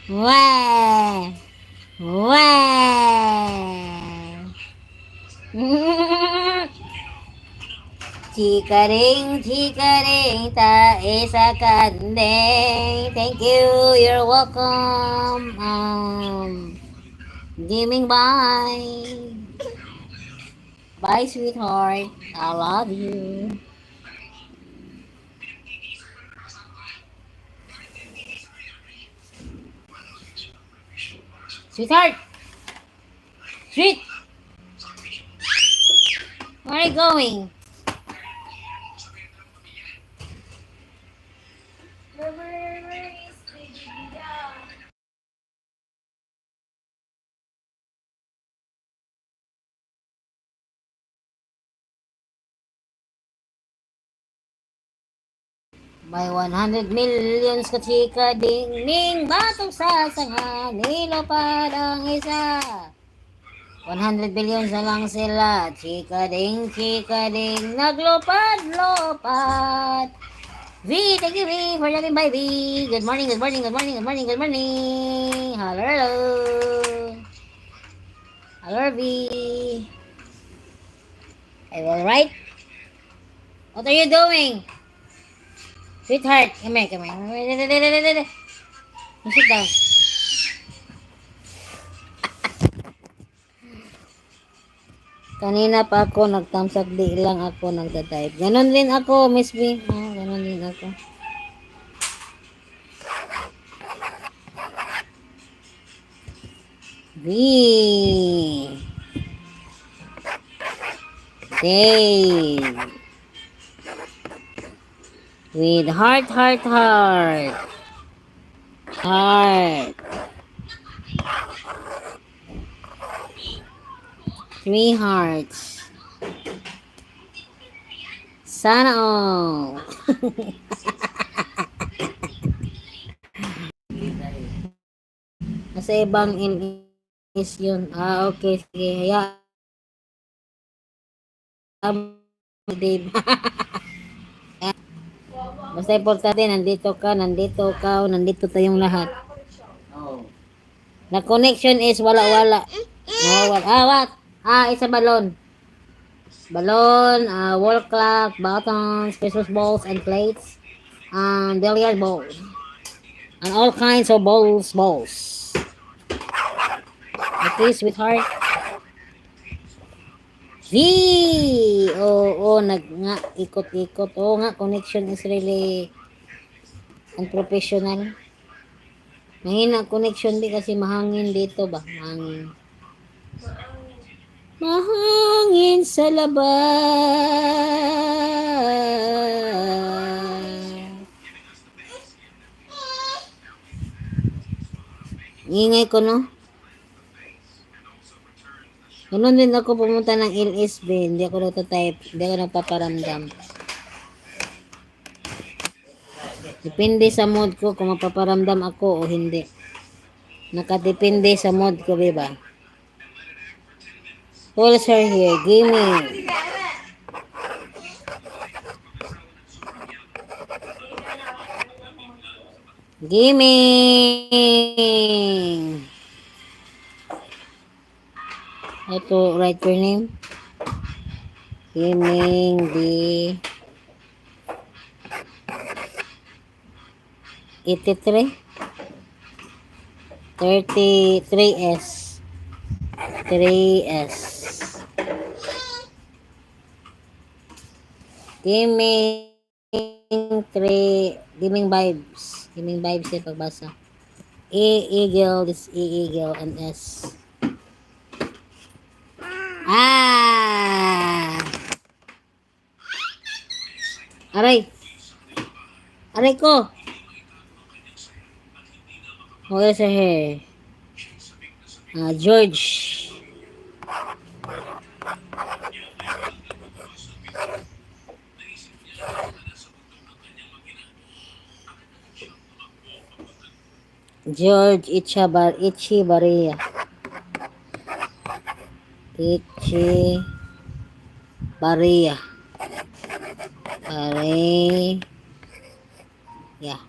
Wah. Wah. Chikaring, ta isa kandeng. Thank you, you're welcome. Gaming, bye. Bye, sweetheart. I love you. Sweetheart, sweet, where are you going? May 100 millions ka chika ding ning batong sa sanga nilo parang isa. 100 billions na lang sila. Chika ding, naglupad-lupad. V, thank you V for loving by V. Good morning, good morning, good morning, good morning, good morning. Hello, hello. Hello V. Are you alright? What are you doing? Sweetheart, come here, come here. Sit down. Kanina pa ako nagtamsak, di lang ako nagda-type. Ganon din ako, Miss B. Oh, ganon din ako. V. Dave. With heart, heart, heart. Heart. 3 hearts. Sana all. Nasa ibang is yun. Ah, okay. Sige. Hayaan mo, Dave. Basta importante, nandito ka, nandito tayong lahat. The connection is wala-wala. Wala. Ah, what? Ah, it's a balloon. Balloon, wall clock, buttons, Christmas balls and plates, billiard balls, and all kinds of balls. Okay, sweetheart. V! Oo, nga, ikot-ikot. Oo nga, connection is really unprofessional. Mahina connection di kasi mahangin dito ba? Mahangin. Mahangin sa labas. Ingay ko, no? Ganun din ako pumunta ng LSB. Hindi ako nagtatype. Hindi ako nagpaparamdam. Depende sa mood ko kung mapaparamdam ako o hindi. Nakadepende sa mood ko, diba? Pulsar here. Gaming. Gaming. How to write your name? Gaming D 83 33S 3S Gaming 3 Gaming Vibes yung pagbasa Eagle, this Eagle and S. Aray ko. Wala sa hair. George. George Ichibaria. Baria. Yeah.